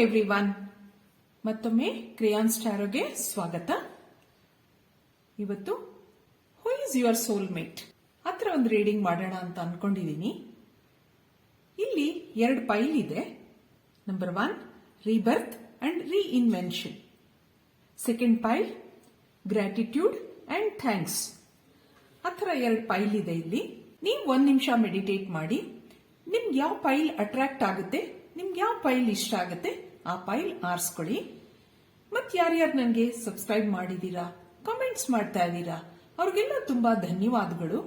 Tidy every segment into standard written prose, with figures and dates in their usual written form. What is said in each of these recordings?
Everyone, ಮತ್ತೊಮ್ಮೆ crayons ಟ್ಯಾರೋಗೆ ಸ್ವಾಗತ. ಇವತ್ತು ಹೂ ಈಸ್ ಯುವರ್ ಸೋಲ್ಮೇಟ್ ಹತ್ರ ಒಂದು ರೀಡಿಂಗ್ ಮಾಡೋಣ ಅಂತ ಅನ್ಕೊಂಡಿದ್ದೀನಿ. ಇಲ್ಲಿ 2 ಪೈಲ್ ಇದೆ. Number 1 rebirth and reinvention. Second pile gratitude and thanks. ಆ ಥರ 2 ಪೈಲ್ ಇದೆ ಇಲ್ಲಿ. ನೀವು 1 ನಿಮಿಷ ಮೆಡಿಟೇಟ್ ಮಾಡಿ. ನಿಮ್ಗೆ ಯಾವ ಪೈಲ್ ಅಟ್ರಾಕ್ಟ್ ಆಗುತ್ತೆ, ನಿಮ್ಗೆ ಯಾವ ಪೈಲ್ ಇಷ್ಟ ಆಗುತ್ತೆ ಆ ಪೈಲ್ ಆರಿಸ್ಕೊಳ್ಳಿ. ಮತ್ತೆ ಯಾರ್ಯಾರು ನನಗೆ ಸಬ್ಸ್ಕ್ರೈಬ್ ಮಾಡಿದೀರಾ, ಕಾಮೆಂಟ್ಸ್ ಮಾಡ್ತಾ ಇದ್ದೀರಾ, ಅವ್ರಿಗೆಲ್ಲ ತುಂಬಾ ಧನ್ಯವಾದಗಳು.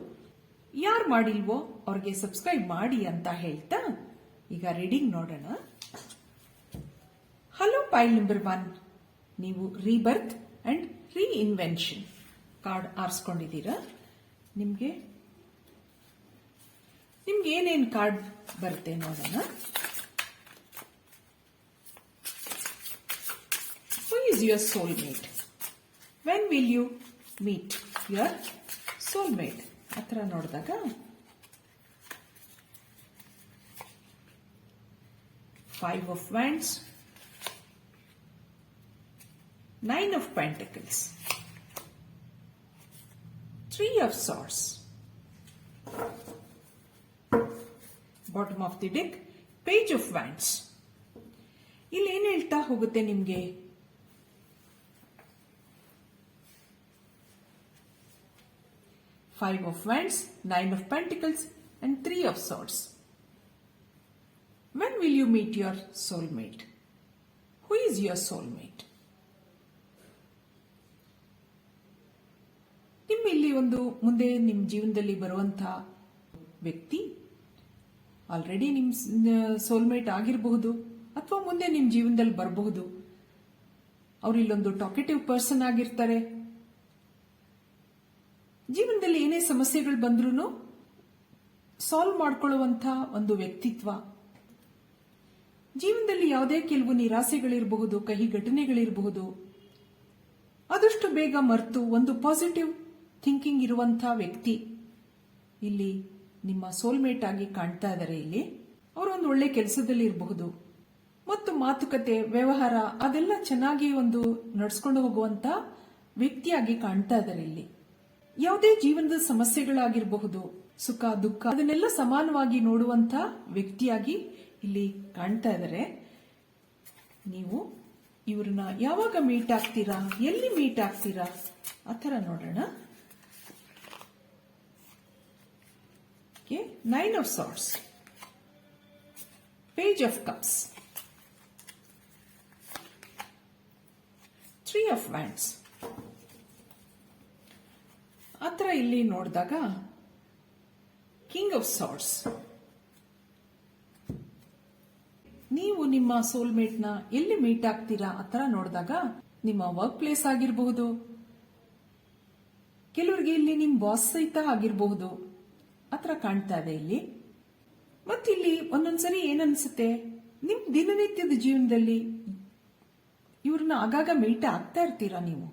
ಯಾರು ಮಾಡಿಲ್ವೋ ಅವ್ರಿಗೆ ಸಬ್ಸ್ಕ್ರೈಬ್ ಮಾಡಿ ಅಂತ ಹೇಳ್ತಾ ಈಗ ರೀಡಿಂಗ್ ನೋಡೋಣ. ಹಲೋ ಪೈಲ್ ನಂಬರ್ 1, ನೀವು ರೀಬರ್ತ್ ಅಂಡ್ ರೀಇನ್ವೆನ್ಷನ್ ಕಾರ್ಡ್ ಆರಿಸ್ಕೊಂಡಿದ್ದೀರಾ. ನಿಮ್ಗೆ ಏನೇನು ಕಾರ್ಡ್ ಬರುತ್ತೆ ನೋಡೋಣ. Who is your soulmate? When will you meet your soulmate? ಅತ್ರ ನೋಡಿದಾಗ Five of Wands, 9 of Pentacles, 3 of Swords, bottom of the deck, Page of Wands. ಇಲ್ಲಿ ಏನ್ ಹೇಳ್ತಾ ಹೋಗುತ್ತೆ ನಿಮ್ಗೆ? Five of Wands, 9 of Pentacles and 3 of Swords. When will you meet your soulmate? Who is your soulmate? ಇಲ್ಲಿ ಒಂದು ಮುಂದೆ ನಿಮ್ಮ ಜೀವನದಲ್ಲಿ ಬರುವಂತಹ ವ್ಯಕ್ತಿ ಆಲ್ರೆಡಿ ನಿಮ್ಮ ಸೋಲ್ಮೇಟ್ ಆಗಿರಬಹುದು ಅಥವಾ ಮುಂದೆ ನಿಮ್ಮ ಜೀವನದಲ್ಲಿ ಬರಬಹುದು. ಅವ್ರು ಇಲ್ಲೊಂದು ಟಾಕೆಟಿವ್ ಪರ್ಸನ್ ಆಗಿರ್ತಾರೆ. ಜೀವನದಲ್ಲಿ ಏನೇ ಸಮಸ್ಯೆಗಳು ಬಂದ್ರೂ ಸಾಲ್ವ್ ಮಾಡ್ಕೊಳ್ಳುವಂತ ಒಂದು ವ್ಯಕ್ತಿತ್ವ. ಜೀವನದಲ್ಲಿ ಯಾವುದೇ ಕೆಲವು ನಿರಾಸೆಗಳಿರಬಹುದು, ಕಹಿ ಘಟನೆಗಳಿರಬಹುದು, ಆದಷ್ಟು ಬೇಗ ಮರೆತು ಒಂದು ಪಾಸಿಟಿವ್ ಥಿಂಕಿಂಗ್ ಇರುವಂತಹ ವ್ಯಕ್ತಿ ಇಲ್ಲಿ ನಿಮ್ಮ ಸೋಲ್ಮೇಟ್ ಆಗಿ ಕಾಣ್ತಾ ಇದ್ದಾರೆ. ಇಲ್ಲಿ ಅವರೊಂದು ಒಳ್ಳೆ ಕೆಲಸದಲ್ಲಿ ಇರಬಹುದು ಮತ್ತು ಮಾತುಕತೆ, ವ್ಯವಹಾರ ಅದೆಲ್ಲ ಚೆನ್ನಾಗಿ ಒಂದು ನಡ್ಸ್ಕೊಂಡು ಹೋಗುವಂತ ವ್ಯಕ್ತಿಯಾಗಿ ಕಾಣ್ತಾ ಇದ್ದಾರೆ. ಇಲ್ಲಿ ಯಾವುದೇ ಜೀವನದ ಸಮಸ್ಯೆಗಳಾಗಿರಬಹುದು, ಸುಖ ದುಃಖ ಅದನ್ನೆಲ್ಲ ಸಮಾನವಾಗಿ ನೋಡುವಂತ ವ್ಯಕ್ತಿಯಾಗಿ ಇಲ್ಲಿ ಕಾಣ್ತಾ ಇದ್ದಾರೆ. ನೀವು ಇವ್ರನ್ನ ಯಾವಾಗ ಮೀಟ್ ಆಗ್ತೀರಾ, ಎಲ್ಲಿ ಮೀಟ್ ಆಗ್ತೀರಾ ಆ ಥರ ನೋಡೋಣ. 9 of Swords, Page of Cups, 3 of Wands. ಆತರ ಇಲ್ಲಿ ನೋಡಿದಾಗ ಕಿಂಗ್ ಆಫ್ ಸಾರ್ಡ್ಸ್. ನೀವು ನಿಮ್ಮ ಸೋಲ್ಮೇಟ್ ನ ಎಲ್ಲಿ ಮೀಟ್ ಆಗ್ತೀರಾ ಆ ತರ ನೋಡಿದಾಗ ನಿಮ್ಮ ವರ್ಕ್ ಪ್ಲೇಸ್ ಆಗಿರಬಹುದು, ಕೆಲವರಿಗೆ ಇಲ್ಲಿ ನಿಮ್ ಬಾಸ್ ಸಹಿತ ಆಗಿರಬಹುದು, ಆತರ ಕಾಣ್ತಾ ಇದೆ ಇಲ್ಲಿ. ಮತ್ತಿಲ್ಲಿ ಒಂದೊಂದ್ಸರಿ ಏನನ್ಸುತ್ತೆ, ನಿಮ್ ದಿನನಿತ್ಯದ ಜೀವನದಲ್ಲಿ ಇವ್ರನ್ನ ಆಗಾಗ ಮೀಟ್ ಆಗ್ತಾ ಇರ್ತೀರಾ. ನೀವು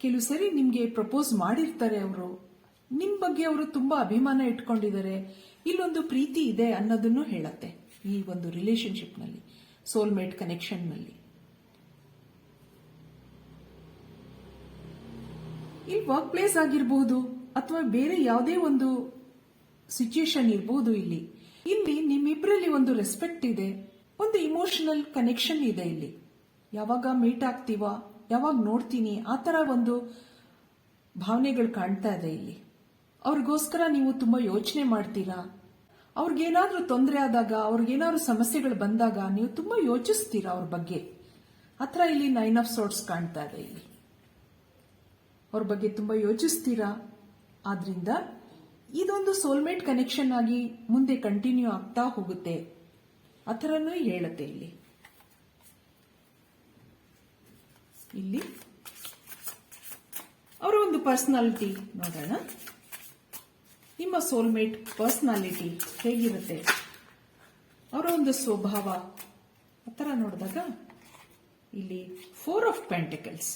ಕೆಲವು ಸರಿ ನಿಮ್ಗೆ ಪ್ರಪೋಸ್ ಮಾಡಿರ್ತಾರೆ ಅವರು, ನಿಮ್ ಬಗ್ಗೆ ಅವರು ತುಂಬಾ ಅಭಿಮಾನ ಇಟ್ಕೊಂಡಿದ್ದಾರೆ, ಇಲ್ಲೊಂದು ಪ್ರೀತಿ ಇದೆ ಅನ್ನೋದನ್ನು ಹೇಳತ್ತೆ ಈ ಒಂದು ರಿಲೇಶನ್ಶಿಪ್ ನಲ್ಲಿ, ಸೋಲ್ಮೇಟ್ ಕನೆಕ್ಷನ್ ನಲ್ಲಿ. ಇಲ್ಲಿ ವರ್ಕ್ ಪ್ಲೇಸ್ ಆಗಿರಬಹುದು ಅಥವಾ ಬೇರೆ ಯಾವುದೇ ಒಂದು ಸಿಚುಯೇಷನ್ ಇರಬಹುದು. ಇಲ್ಲಿ ನಿಮ್ಮಿಬ್ಬರಲ್ಲಿ ಒಂದು ರೆಸ್ಪೆಕ್ಟ್ ಇದೆ, ಒಂದು ಇಮೋಷನಲ್ ಕನೆಕ್ಷನ್ ಇದೆ. ಇಲ್ಲಿ ಯಾವಾಗ ಮೀಟ್ ಆಗ್ತೀವಾ, ಯಾವಾಗ ನೋಡ್ತೀನಿ ಆ ತರ ಒಂದು ಭಾವನೆಗಳು ಕಾಣ್ತಾ ಇದೆ. ಇಲ್ಲಿ ಅವ್ರಿಗೋಸ್ಕರ ನೀವು ತುಂಬಾ ಯೋಚನೆ ಮಾಡ್ತೀರಾ. ಅವ್ರಿಗೇನಾದ್ರೂ ತೊಂದರೆ ಆದಾಗ, ಅವ್ರಿಗೇನಾದ್ರೂ ಸಮಸ್ಯೆಗಳು ಬಂದಾಗ ನೀವು ತುಂಬಾ ಯೋಚಿಸ್ತೀರಾ ಅವ್ರ ಬಗ್ಗೆ. ಆತರ ಇಲ್ಲಿ 9 of Swords ಕಾಣ್ತಾ ಇದೆ. ಇಲ್ಲಿ ಅವ್ರ ಬಗ್ಗೆ ತುಂಬಾ ಯೋಚಿಸ್ತೀರಾ. ಆದ್ರಿಂದ ಇದೊಂದು ಸೋಲ್ಮೇಟ್ ಕನೆಕ್ಷನ್ ಆಗಿ ಮುಂದೆ ಕಂಟಿನ್ಯೂ ಆಗ್ತಾ ಹೋಗುತ್ತೆ ಆ ಥರನೂ ಹೇಳುತ್ತೆ. ಇಲ್ಲಿ ಅವರ ಒಂದು ಪರ್ಸನಾಲಿಟಿ ನೋಡೋಣ. ನಿಮ್ಮ ಸೋಲ್ಮೇಟ್ ಪರ್ಸನಾಲಿಟಿ ಹೇಗಿರುತ್ತೆ, ಅವರ ಒಂದು ಸ್ವಭಾವ ಆ ಥರ ನೋಡಿದಾಗ ಇಲ್ಲಿ 4 of Pentacles,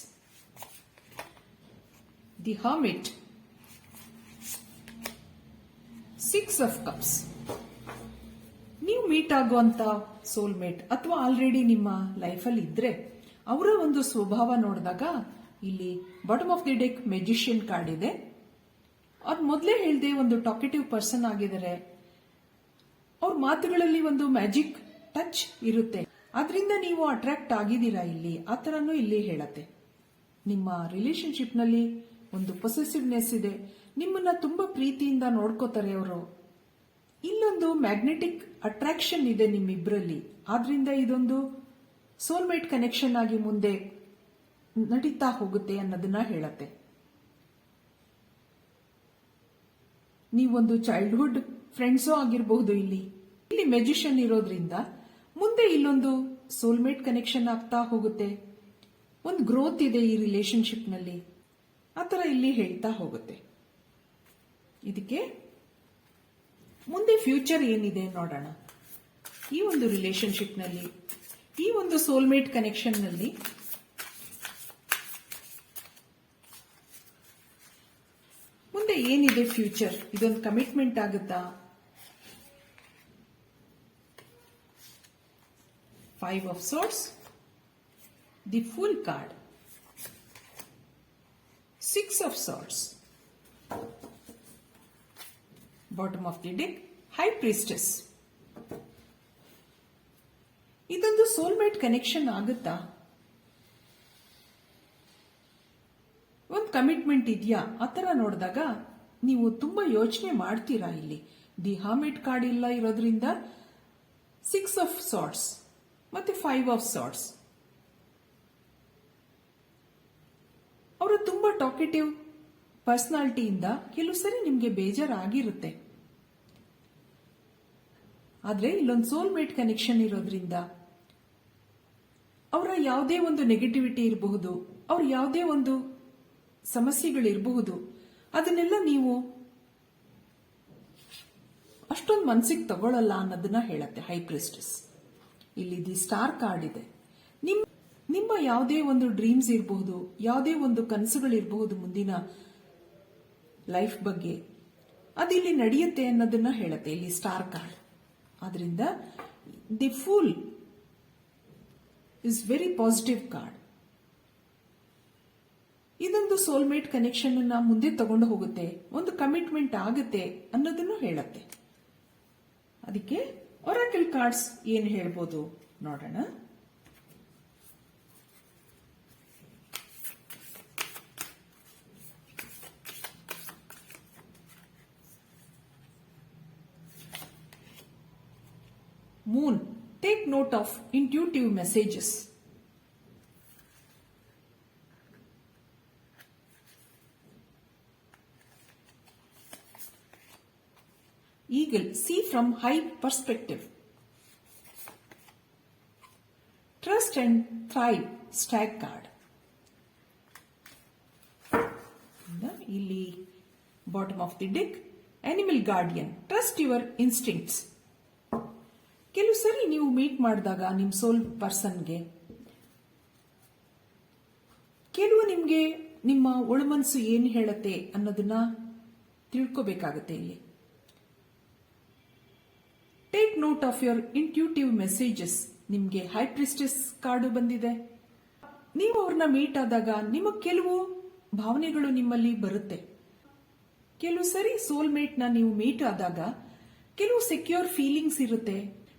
the hermit, 6 of Cups. ನೀವು ಮೀಟ್ ಆಗುವಂತ ಸೋಲ್ಮೇಟ್ ಅಥವಾ ಆಲ್ರೆಡಿ ನಿಮ್ಮ ಲೈಫಲ್ಲಿ ಇದ್ರೆ ಅವರ ಒಂದು ಸ್ವಭಾವ ನೋಡಿದಾಗ ಇಲ್ಲಿ bottom of the deck magician card ಇದೆ. ಅವ್ರು ಮೊದಲೇ ಹೇಳ್ದೆ ಒಂದು ಟಾಕೆಟಿವ್ ಪರ್ಸನ್ ಆಗಿದ್ದಾರೆ. ಅವ್ರ ಮಾತುಗಳಲ್ಲಿ ಒಂದು ಮ್ಯಾಜಿಕ್ ಟಚ್ ಇರುತ್ತೆ. ಅದರಿಂದ ನೀವು ಅಟ್ರಾಕ್ಟ್ ಆಗಿದ್ದೀರಾ ಇಲ್ಲಿ, ಆ ತರನೂ ಇಲ್ಲಿ ಹೇಳತ್ತೆ. ನಿಮ್ಮ ರಿಲೇಶನ್ಶಿಪ್ ನಲ್ಲಿ ಒಂದು ಪೊಸೆಸಿವ್ನೆಸ್ ಇದೆ. ನಿಮ್ಮನ್ನ ತುಂಬಾ ಪ್ರೀತಿಯಿಂದ ನೋಡ್ಕೋತಾರೆ ಅವರು. ಇಲ್ಲೊಂದು ಮ್ಯಾಗ್ನೆಟಿಕ್ ಅಟ್ರಾಕ್ಷನ್ ಇದೆ ನಿಮ್ಮಿಬ್ಬರಲ್ಲಿ. ಆದ್ರಿಂದ ಇದೊಂದು ಸೋಲ್ಮೇಟ್ ಕನೆಕ್ಷನ್ ಆಗಿ ಮುಂದೆ ನಡೀತಾ ಹೋಗುತ್ತೆ ಅನ್ನೋದನ್ನ ಹೇಳತ್ತೆ. ನೀವೊಂದು ಚೈಲ್ಡ್ಹುಡ್ ಫ್ರೆಂಡ್ಸೋ ಆಗಿರಬಹುದು. ಇಲ್ಲಿ ಮೆಜಿಷಿಯನ್ ಇರೋದ್ರಿಂದ ಮುಂದೆ ಇಲ್ಲೊಂದು ಸೋಲ್ಮೇಟ್ ಕನೆಕ್ಷನ್ ಆಗ್ತಾ ಹೋಗುತ್ತೆ. ಒಂದು ಗ್ರೋತ್ ಇದೆ ಈ ರಿಲೇಶನ್ಶಿಪ್ ನಲ್ಲಿ, ಆತರ ಇಲ್ಲಿ ಹೇಳ್ತಾ ಹೋಗುತ್ತೆ. ಇದಕ್ಕೆ ಮುಂದೆ ಫ್ಯೂಚರ್ ಏನಿದೆ ನೋಡೋಣ. ಈ ಒಂದು ರಿಲೇಶನ್ಶಿಪ್ ನಲ್ಲಿ, ಈ ಒಂದು ಸೋಲ್ಮೇಟ್ ಕನೆಕ್ಷನ್ ನಲ್ಲಿ ಮುಂದೆ ಏನಿದೆ ಫ್ಯೂಚರ್? ಇದೊಂದು ಕಮಿಟ್ಮೆಂಟ್ ಆಗುತ್ತಾ? 5 of Swords, the Fool card, 6 of Swords, bottom of the deck, High Priestess. ಇದೊಂದು ಸೋಲ್ಮೇಟ್ ಕನೆಕ್ಷನ್ ಆಗುತ್ತಾ? ಒಂದು ಕಮಿಟ್ಮೆಂಟ್ ಇದೆಯಾ? ಆತರ ನೋಡಿದಾಗ ನೀವು ತುಂಬಾ ಯೋಚನೆ ಮಾಡ್ತೀರಾ. ಇಲ್ಲಿ ದಿ ಹರ್ಮಿಟ್ ಕಾರ್ಡ್ ಇಲ್ಲ ಇರೋದ್ರಿಂದ 6 of Swords ಮತ್ತೆ 5 of Swords. ಅವರು ತುಂಬಾ ಟಾಕೆಟಿವ್ ಪರ್ಸನಾಲಿಟಿಯಿಂದ ಕೆಲವು ಸರಿ ನಿಮ್ಗೆ ಬೇಜಾರಾಗಿರುತ್ತೆ. ಆದ್ರೆ ಇಲ್ಲೊಂದು ಸೋಲ್ಮೇಟ್ ಕನೆಕ್ಷನ್ ಇರೋದ್ರಿಂದ ಅವರ ಯಾವುದೇ ಒಂದು ನೆಗೆಟಿವಿಟಿ ಇರಬಹುದು, ಅವ್ರ ಯಾವುದೇ ಒಂದು ಸಮಸ್ಯೆಗಳಿರಬಹುದು, ಅದನ್ನೆಲ್ಲ ನೀವು ಅಷ್ಟೊಂದು ಮನಸ್ಸಿಗೆ ತಗೊಳ್ಳಲ್ಲ ಅನ್ನೋದನ್ನ ಹೇಳತ್ತೆ ಹೈ ಪ್ರಿಸ್ಟೆಸ್. ಇಲ್ಲಿ ದಿ ಸ್ಟಾರ್ ಕಾರ್ಡ್ ಇದೆ. ನಿಮ್ಮ ಯಾವುದೇ ಒಂದು ಡ್ರೀಮ್ಸ್ ಇರಬಹುದು, ಯಾವುದೇ ಒಂದು ಕನಸುಗಳಿರಬಹುದು ಮುಂದಿನ ಲೈಫ್ ಬಗ್ಗೆ, ಅದಿಲ್ಲಿ ನಡೆಯುತ್ತೆ ಅನ್ನೋದನ್ನ ಹೇಳುತ್ತೆ ಇಲ್ಲಿ ಸ್ಟಾರ್ ಕಾರ್ಡ್. ಆದ್ರಿಂದ the fool is very positive card. ಇದೊಂದು ಸೋಲ್ಮೇಟ್ ಕನೆಕ್ಷನ್ ಅನ್ನ ಮುಂದೆ ತಗೊಂಡು ಹೋಗುತ್ತೆ, ಒಂದು ಕಮಿಟ್ಮೆಂಟ್ ಆಗುತ್ತೆ ಅನ್ನೋದನ್ನು ಹೇಳುತ್ತೆ. ಅದಕ್ಕೆ ಒರಾಕಲ್ ಕಾರ್ಡ್ಸ್ ಏನ್ ಹೇಳ್ಬೋದು ನೋಡೋಣ. Moon, take note of intuitive messages. Eagle, see from high perspective. Trust and thrive, stag card. ಇಲ್ಲಿ bottom of the deck animal guardian, trust your instincts. ಕೆಲವು ಸರಿ ನೀವು ಮೀಟ್ ಮಾಡಿದಾಗ ನಿಮ್ ಸೋಲ್ ಪರ್ಸನ್ಗೆ ಕೆಲವು ನಿಮ್ಗೆ ನಿಮ್ಮ ಒಳಮನಸ್ಸು ಏನ್ ಹೇಳತ್ತೆ ಅನ್ನೋದನ್ನ ತಿಳ್ಕೋಬೇಕಾಗತ್ತೆ. ಇಲ್ಲಿ take note of your intuitive messages. ನಿಮ್ಗೆ ಹೈ ಪ್ರಿಸ್ಟೆಸ್ ಕಾರ್ಡು ಬಂದಿದೆ. ನೀವು ಅವ್ರನ್ನ ಮೀಟ್ ಆದಾಗ ನಿಮ್ಮ ಕೆಲವು ಭಾವನೆಗಳು ನಿಮ್ಮಲ್ಲಿ ಬರುತ್ತೆ. ಕೆಲವು ಸರಿ ಸೋಲ್ಮೇಟ್ ನ ನೀವು ಮೀಟ್ ಆದಾಗ ಕೆಲವು ಸೆಕ್ಯೂರ್ ಫೀಲಿಂಗ್ಸ್ ಇರುತ್ತೆ,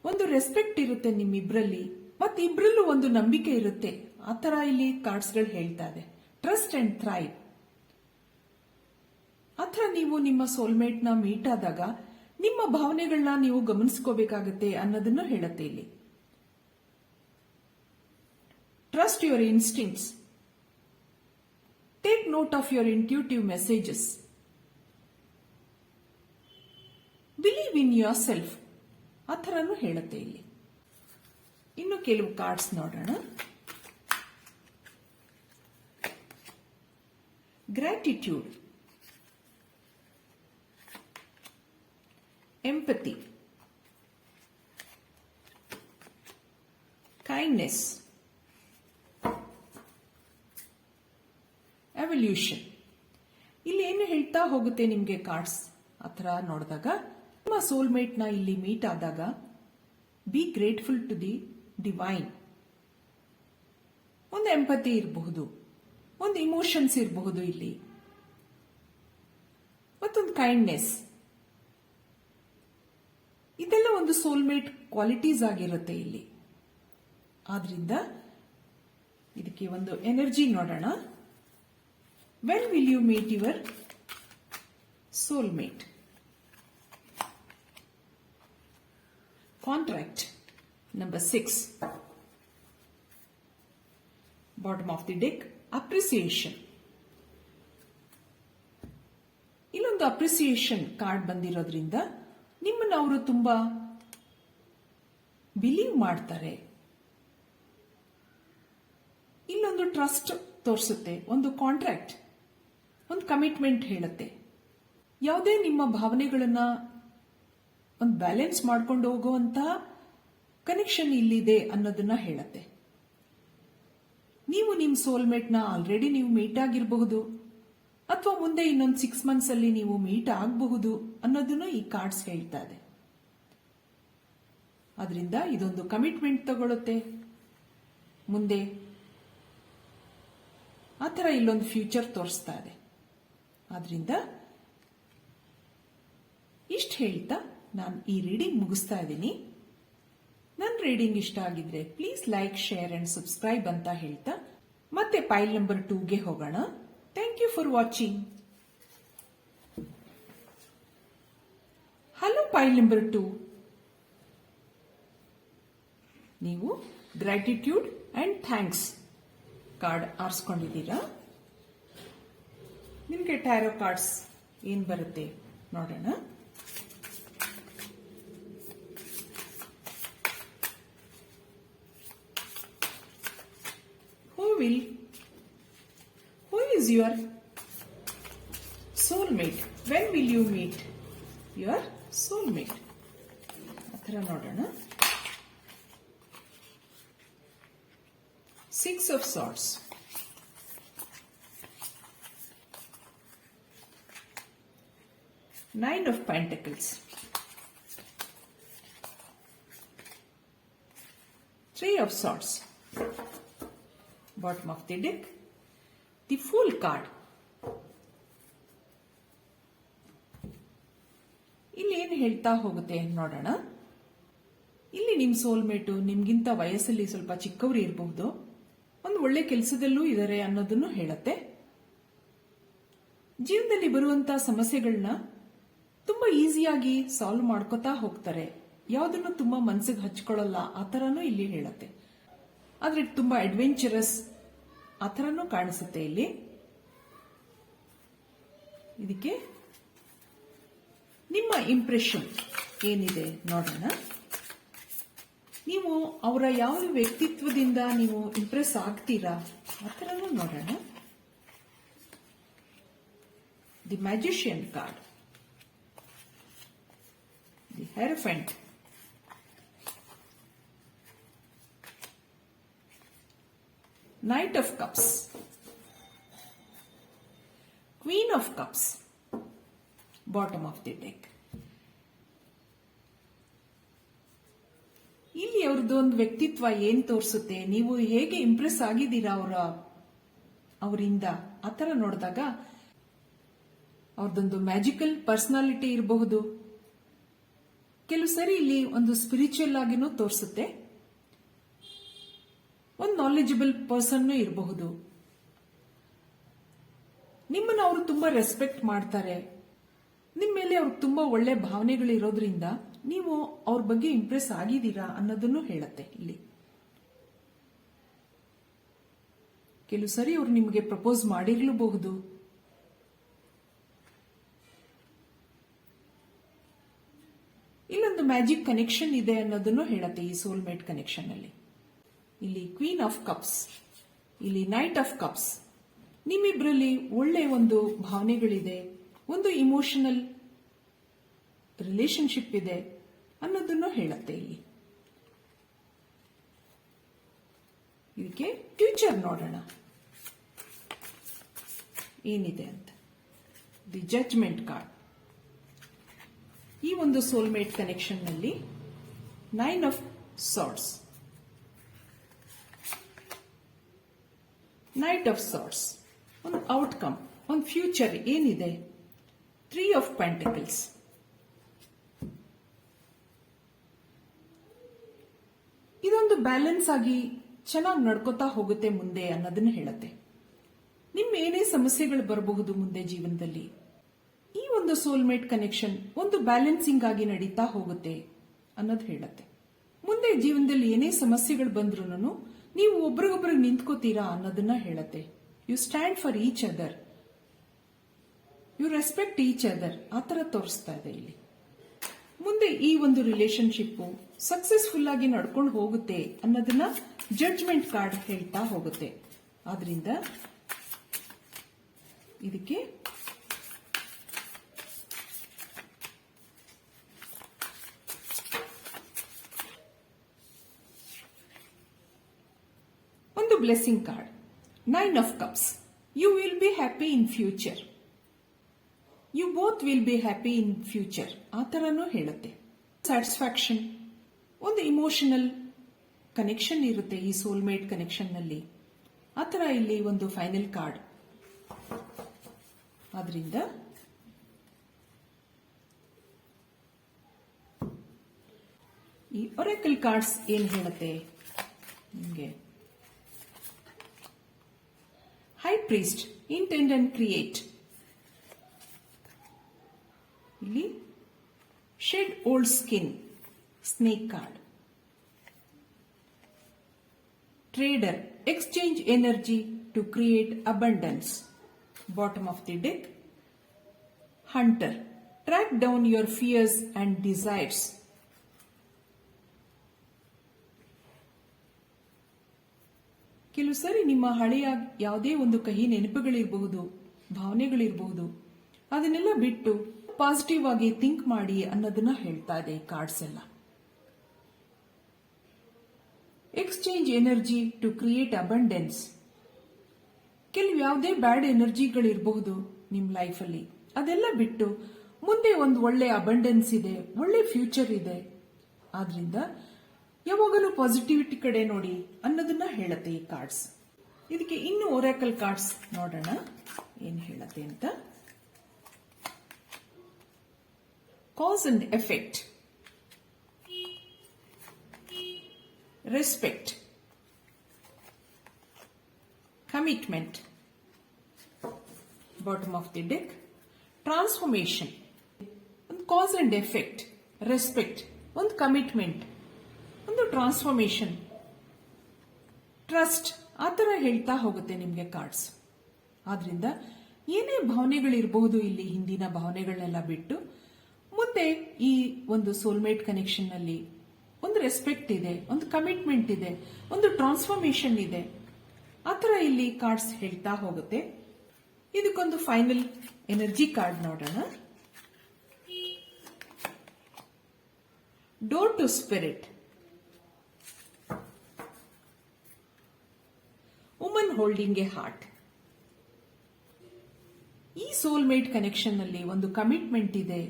ಒಂದು ರೆಸ್ಪೆಕ್ಟ್ ಇರುತ್ತೆ ನಿಮ್ಮಿಬ್ರಲ್ಲಿ, ಮತ್ತೆ ಇಬ್ರಲ್ಲೂ ಒಂದು ನಂಬಿಕೆ ಇರುತ್ತೆ. ಆತರ ಇಲ್ಲಿ ಕಾರ್ಡ್ಸ್ ಗಳು ಹೇಳ್ತಾ ಇದೆ. Trust and thrive. ಆತರ ನೀವು ನಿಮ್ಮ ಸೋಲ್ಮೇಟ್ ನ ಮೀಟ್ ಆದಾಗ ನಿಮ್ಮ ಭಾವನೆಗಳನ್ನ ನೀವು ಗಮನಿಸ್ಕೋಬೇಕಾಗತ್ತೆ ಅನ್ನೋದನ್ನು ಹೇಳುತ್ತೆ ಇಲ್ಲಿ. Trust your instincts. Take note of your intuitive messages. Believe in your self. ಆ ಥರನೂ ಹೇಳುತ್ತೆ ಇಲ್ಲಿ. ಇನ್ನು ಕೆಲವು ಕಾರ್ಡ್ಸ್ ನೋಡೋಣ. Gratitude, empathy, kindness, evolution. ಇಲ್ಲಿ ಏನು ಹೇಳ್ತಾ ಹೋಗುತ್ತೆ ನಿಮ್ಗೆ ಕಾರ್ಡ್ಸ್ ಆ ಥರ ನೋಡಿದಾಗ, ನಿಮ್ಮ ಸೋಲ್ಮೇಟ್ ನ ಇಲ್ಲಿ ಮೀಟ್ ಆದಾಗ be grateful to the divine. ಒಂದು ಎಂಪತಿ ಇರಬಹುದು, ಒಂದು ಇಮೋಷನ್ಸ್ ಇರಬಹುದು ಇಲ್ಲಿ, ಮತ್ತೊಂದು ಕೈಂಡ್ನೆಸ್. ಇದೆಲ್ಲ ಒಂದು ಸೋಲ್ಮೇಟ್ ಕ್ವಾಲಿಟೀಸ್ ಆಗಿರುತ್ತೆ ಇಲ್ಲಿ. ಆದ್ರಿಂದ ಇದಕ್ಕೆ ಒಂದು ಎನರ್ಜಿ ನೋಡೋಣ. When will you meet your soulmate? Contract number 6. Bottom of the deck, appreciation. ಇಲ್ಲೊಂದು ಅಪ್ರಿಸಿಯೇಷನ್ ಕಾರ್ಡ್ ಬಂದಿರೋದ್ರಿಂದ ನಿಮ್ಮನ್ನು ಅವರು ತುಂಬಾ ಬಿಲೀವ್ ಮಾಡ್ತಾರೆ. ಇಲ್ಲೊಂದು ಟ್ರಸ್ಟ್ ತೋರಿಸುತ್ತೆ, ಒಂದು ಕಾಂಟ್ರಾಕ್ಟ್, ಒಂದು ಕಮಿಟ್ಮೆಂಟ್ ಹೇಳುತ್ತೆ. ಯಾವುದೇ ನಿಮ್ಮ ಭಾವನೆಗಳನ್ನ ಒಂದು ಬ್ಯಾಲೆನ್ಸ್ ಮಾಡ್ಕೊಂಡು ಹೋಗುವಂತಹ ಕನೆಕ್ಷನ್ ಇಲ್ಲಿದೆ ಅನ್ನೋದನ್ನ ಹೇಳುತ್ತೆ. ನೀವು ನಿಮ್ಮ ಸೋಲ್ಮೇಟ್ನ ಆಲ್ರೆಡಿ ನೀವು ಮೀಟ್ ಆಗಿರಬಹುದು, ಅಥವಾ ಮುಂದೆ ಇನ್ನೊಂದು 6 months ಅಲ್ಲಿ ನೀವು ಮೀಟ್ ಆಗಬಹುದು ಅನ್ನೋದನ್ನು ಈ ಕಾರ್ಡ್ಸ್ ಹೇಳ್ತಾ ಇದೆ. ಅದರಿಂದ ಇದೊಂದು ಕಮಿಟ್ಮೆಂಟ್ ತಗೊಳುತ್ತೆ ಮುಂದೆ. ಆ ಥರ ಇಲ್ಲೊಂದು ಫ್ಯೂಚರ್ ತೋರಿಸ್ತಾ ಇದೆ. ಆದ್ರಿಂದ ಇಷ್ಟು ಹೇಳ್ತಾ ನಾನು ಈ ರೀಡಿಂಗ್ ಮುಗಿಸ್ತಾ ಇದ್ದೀನಿ. ನನ್ನ ರೀಡಿಂಗ್ ಇಷ್ಟ ಆಗಿದ್ರೆ please like, share and subscribe ಅಂತ ಹೇಳ್ತಾ ಮತ್ತೆ ಪೈಲ್ ನಂಬರ್ 2ಗೆ ಹೋಗೋಣ. Thank you for watching. Hello pile number 2. ನೀವು ಗ್ರಾಟಿಟ್ಯೂಡ್ ಅಂಡ್ ಥ್ಯಾಂಕ್ಸ್ ಕಾರ್ಡ್ ಆರಿಸ್ಕೊಂಡಿದ್ದೀರಾ. ನಿಮಗೆ ಟ್ಯಾರೋ ಕಾರ್ಡ್ಸ್ ಏನ್ ಬರುತ್ತೆ ನೋಡೋಣ. Who is your soulmate? When will you meet your soulmate? ಅತರ ನೋಡೋಣ. 6 of Swords, Nine of Pentacles, 3 of Swords, bottom of the deck, the Fool card. ಇಲ್ಲಿ ಏನು ಹೇಳ್ತಾ ಹೋಗುತ್ತೆ ನೋಡೋಣ. ಇಲ್ಲಿ ನಿಮ್ ಸೋಲ್ಮೇಟು ನಿಮ್ಗಿಂತ ವಯಸ್ಸಲ್ಲಿ ಸ್ವಲ್ಪ ಚಿಕ್ಕವರು ಇರಬಹುದು, ಒಂದು ಒಳ್ಳೆ ಕೆಲಸದಲ್ಲೂ ಇದ್ದಾರೆ ಅನ್ನೋದನ್ನು ಹೇಳುತ್ತೆ. ಜೀವನದಲ್ಲಿ ಬರುವಂತಹ ಸಮಸ್ಯೆಗಳನ್ನ ತುಂಬಾ ಈಸಿಯಾಗಿ ಸಾಲ್ವ್ ಮಾಡ್ಕೋತಾ ಹೋಗ್ತಾರೆ. ಯಾವುದನ್ನು ತುಂಬಾ ಮನಸ್ಸಿಗೆ ಹಚ್ಕೊಳ್ಳಲ್ಲ, ಆ ಥರನೂ ಇಲ್ಲಿ ಹೇಳುತ್ತೆ. ಆದ್ರೆ ತುಂಬಾ ಅಡ್ವೆಂಚರಸ್ ಆ ಥರನೂ ಕಾಣಿಸುತ್ತೆ ಇಲ್ಲಿ. ಇದಕ್ಕೆ ನಿಮ್ಮ ಇಂಪ್ರೆಷನ್ ಏನಿದೆ ನೋಡೋಣ. ನೀವು ಅವರ ಯಾವ ವ್ಯಕ್ತಿತ್ವದಿಂದ ನೀವು ಇಂಪ್ರೆಸ್ ಆಗ್ತೀರಾ ಆ ಥರನೂ ನೋಡೋಣ. The magician card, the hierophant, Knight of Cups, Queen of Cups, bottom of the deck. ಇಲ್ಲಿ ಅವ್ರದ್ದು ಒಂದು ವ್ಯಕ್ತಿತ್ವ ಏನ್ ತೋರಿಸುತ್ತೆ, ನೀವು ಹೇಗೆ ಇಂಪ್ರೆಸ್ ಆಗಿದ್ದೀರಾ ಅವರಿಂದ ಆ ಥರ ನೋಡಿದಾಗ ಅವ್ರದ್ದೊಂದು ಮ್ಯಾಜಿಕಲ್ ಪರ್ಸನಾಲಿಟಿ ಇರಬಹುದು. ಕೆಲವು ಸರಿ ಇಲ್ಲಿ ಒಂದು ಸ್ಪಿರಿಚುವಲ್ ಆಗಿನೂ ತೋರಿಸುತ್ತೆ. ಒಂದು ನಾಲೆಜಬಲ್ ಪರ್ಸನ್ ಇರಬಹುದು. ನಿಮ್ಮನ್ನು ಅವರು ತುಂಬಾ ರೆಸ್ಪೆಕ್ಟ್ ಮಾಡ್ತಾರೆ. ನಿಮ್ಮ ಮೇಲೆ ಅವ್ರಿಗೆ ತುಂಬಾ ಒಳ್ಳೆ ಭಾವನೆಗಳು ಇರೋದ್ರಿಂದ ನೀವು ಅವ್ರ ಬಗ್ಗೆ ಇಂಪ್ರೆಸ್ ಆಗಿದ್ದೀರಾ ಅನ್ನೋದನ್ನು ಹೇಳುತ್ತೆ ಇಲ್ಲಿ. ಕೆಲವು ಸರಿ ಅವ್ರು ನಿಮಗೆ ಪ್ರಪೋಸ್ ಮಾಡಿರ್ಲೂಬಹುದು. ಇಲ್ಲೊಂದು ಮ್ಯಾಜಿಕ್ ಕನೆಕ್ಷನ್ ಇದೆ ಅನ್ನೋದನ್ನು ಹೇಳುತ್ತೆ ಈ ಸೋಲ್ಮೇಟ್ ಕನೆಕ್ಷನ್ ಅಲ್ಲಿ. ಇಲ್ಲಿ ಕ್ವೀನ್ ಆಫ್ ಕಪ್ಸ್, ಇಲ್ಲಿ ನೈಟ್ ಆಫ್ ಕಪ್ಸ್. ನಿಮ್ಮಿಬ್ಬರಲ್ಲಿ ಒಳ್ಳೆ ಒಂದು ಭಾವನೆಗಳಿದೆ, ಒಂದು ಇಮೋಷನಲ್ ರಿಲೇಶನ್ಶಿಪ್ ಇದೆ ಅನ್ನೋದನ್ನು ಹೇಳುತ್ತೆ ಇಲ್ಲಿ. ಇದಕ್ಕೆ ಫ್ಯೂಚರ್ ನೋಡೋಣ ಏನಿದೆ ಅಂತ. The judgement card. ಈ ಒಂದು ಸೋಲ್ಮೇಟ್ ಕನೆಕ್ಷನ್ ನಲ್ಲಿ 9 of Swords. Knight of Swords. ಒಂದು ಔಟ್ಕಮ್, ಒಂದು ಫ್ಯೂಚರ್ ಏನಿದೆ. 3 of Pentacles. ಇದೊಂದು ಬ್ಯಾಲೆನ್ಸ್ ಆಗಿ ಚೆನ್ನಾಗಿ ನಡ್ಕೋತಾ ಹೋಗುತ್ತೆ ಮುಂದೆ ಅನ್ನೋದನ್ನ ಹೇಳುತ್ತೆ. ನಿಮ್ಮ ಏನೇ ಸಮಸ್ಯೆಗಳು ಬರಬಹುದು ಮುಂದೆ ಜೀವನದಲ್ಲಿ, ಈ ಒಂದು ಸೋಲ್ಮೇಟ್ ಕನೆಕ್ಷನ್ ಒಂದು ಬ್ಯಾಲೆನ್ಸಿಂಗ್ ಆಗಿ ನಡೀತಾ ಹೋಗುತ್ತೆ ಅನ್ನೋದು ಹೇಳುತ್ತೆ. ಮುಂದೆ ಜೀವನದಲ್ಲಿ ಏನೇ ಸಮಸ್ಯೆಗಳು ಬಂದ್ರೂ ನೀವು ಒಬ್ರಿಗೊಬ್ರಿಗೆ ನಿಂತ್ಕೋತೀರಾ ಅನ್ನೋದನ್ನ ಹೇಳುತ್ತೆ. You stand for each other, you respect each other, ಆ ತರ ತೋರಿಸ್ತಾ ಇದೆ ಇಲ್ಲಿ. ಮುಂದೆ ಈ ಒಂದು ರಿಲೇಶನ್ಶಿಪ್ ಸಕ್ಸಸ್ಫುಲ್ ಆಗಿ ನಡ್ಕೊಂಡು ಹೋಗುತ್ತೆ ಅನ್ನೋದನ್ನ ಜಡ್ಜ್ಮೆಂಟ್ ಕಾರ್ಡ್ ಹೇಳ್ತಾ ಹೋಗುತ್ತೆ. ಆದ್ರಿಂದ ಇದಕ್ಕೆ ಒಂದು blessing card, 9 of Cups. You will be happy in future. You both will be happy in future. ಆ ತರನೂ ಹೇಳುತ್ತೆ. ಸ್ಯಾಟಿಸ್ಫ್ಯಾಕ್ಷನ್, ಒಂದು ಇಮೋಷನಲ್ ಕನೆಕ್ಷನ್ ಇರುತ್ತೆ ಈ ಸೋಲ್ಮೇಟ್ ಕನೆಕ್ಷನ್ ನಲ್ಲಿ. ಆ ತರ ಇಲ್ಲಿ ಒಂದು ಫೈನಲ್ ಕಾರ್ಡ್. ಆದ್ರಿಂದ ಈ ಒರಾಕಲ್ ಕಾರ್ಡ್ಸ್ ಏನ್ ಹೇಳುತ್ತೆ ನಿಮಗೆ? High priest, intend and create. ಇಲ್ಲಿ shed old skin, snake card. Trader, exchange energy to create abundance. Bottom of the deck. Hunter, track down your fears and desires. ಕೆಲವು ಸರಿ ನಿಮ್ಮ ಹಳೆಯ ಯಾವುದೇ ಒಂದು ಕಹಿ ನೆನಪುಗಳಿರಬಹುದು, ಭಾವನೆಗಳಿರಬಹುದು, ಅದನ್ನೆಲ್ಲ ಬಿಟ್ಟು ಪಾಸಿಟಿವ್ ಆಗಿ ಥಿಂಕ್ ಮಾಡಿ ಅನ್ನೋದನ್ನ ಹೇಳ್ತಾ ಇದೆ ಈ ಕಾರ್ಡ್ಸ್ ಎಲ್ಲ. Exchange energy to create abundance. ಕೆಲವು ಯಾವುದೇ ಬ್ಯಾಡ್ ಎನರ್ಜಿಗಳಿರಬಹುದು ನಿಮ್ಮ ಲೈಫಲ್ಲಿ, ಅದೆಲ್ಲ ಬಿಟ್ಟು ಮುಂದೆ ಒಂದು ಒಳ್ಳೆ ಅಬಂಡೆನ್ಸ್ ಇದೆ, ಒಳ್ಳೆ ಫ್ಯೂಚರ್ ಇದೆ. ಆದ್ರಿಂದ ಯಾವಾಗಲೂ ಪಾಸಿಟಿವಿಟಿ ಕಡೆ ನೋಡಿ ಅನ್ನೋದನ್ನ ಹೇಳುತ್ತೆ ಈ ಕಾರ್ಡ್ಸ್. ಇದಕ್ಕೆ ಇನ್ನು ಒರಾಕಲ್ ಕಾರ್ಡ್ಸ್ ನೋಡೋಣ ಏನ್ ಹೇಳುತ್ತೆ ಅಂತ. Cause and effect, respect, commitment. Bottom of the deck. Transformation. ಒಂದು cause and effect, respect, ಒಂದು commitment, ಒಂದು ಟ್ರಾನ್ಸ್ಫಾರ್ಮೇಶನ್, ಟ್ರಸ್ಟ್, ಆ ತರ ಹೇಳ್ತಾ ಹೋಗುತ್ತೆ ನಿಮ್ಗೆ ಕಾರ್ಡ್ಸ್. ಆದ್ರಿಂದ ಏನೇ ಭಾವನೆಗಳಿರಬಹುದು ಇಲ್ಲಿ, ಹಿಂದಿನ ಭಾವನೆಗಳನ್ನೆಲ್ಲ ಬಿಟ್ಟು ಮುಂದೆ ಈ ಒಂದು ಸೋಲ್ಮೇಟ್ ಕನೆಕ್ಷನ್ ನಲ್ಲಿ ಒಂದು ರೆಸ್ಪೆಕ್ಟ್ ಇದೆ, ಒಂದು ಕಮಿಟ್ಮೆಂಟ್ ಇದೆ, ಒಂದು ಟ್ರಾನ್ಸ್ಫಾರ್ಮೇಶನ್ ಇದೆ. ಆ ತರ ಇಲ್ಲಿ ಕಾರ್ಡ್ಸ್ ಹೇಳ್ತಾ ಹೋಗುತ್ತೆ. ಇದಕ್ಕೊಂದು ಫೈನಲ್ ಎನರ್ಜಿ ಕಾರ್ಡ್ ನೋಡೋಣ. Door to spirit. Woman holding a heart. ಈ ಸೋಲ್ಮೇಟ್ ಕನೆಕ್ಷನ್ ನಲ್ಲಿ ಒಂದು ಕಮಿಟ್ಮೆಂಟ್ ಇದೆ,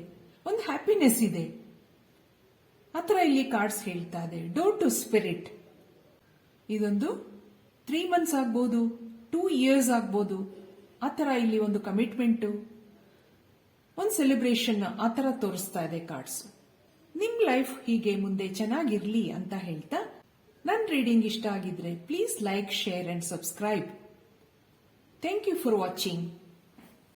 ಒಂದು ಹ್ಯಾಪಿನೆಸ್ ಇದೆ. ಆ ತರ ಇಲ್ಲಿ ಕಾರ್ಡ್ಸ್ ಹೇಳ್ತಾ ಇದೆ. Door to spirit. ಇದೊಂದು 3 months ಆಗ್ಬೋದು, 2 years ಆಗ್ಬೋದು. ಆ ತರ ಇಲ್ಲಿ ಒಂದು ಕಮಿಟ್ಮೆಂಟ್, ಒಂದು ಸೆಲೆಬ್ರೇಷನ್, ಆ ತರ ತೋರಿಸ್ತಾ ಇದೆ ಕಾರ್ಡ್ಸ್. ನಿಮ್ ಲೈಫ್ ಹೀಗೆ ಮುಂದೆ ಚೆನ್ನಾಗಿರ್ಲಿ ಅಂತ ಹೇಳ್ತಾ, ನನ್ನ ರೀಡಿಂಗ್ ಇಷ್ಟ ಆಗಿದ್ರೆ please like, share and subscribe. Thank you for watching.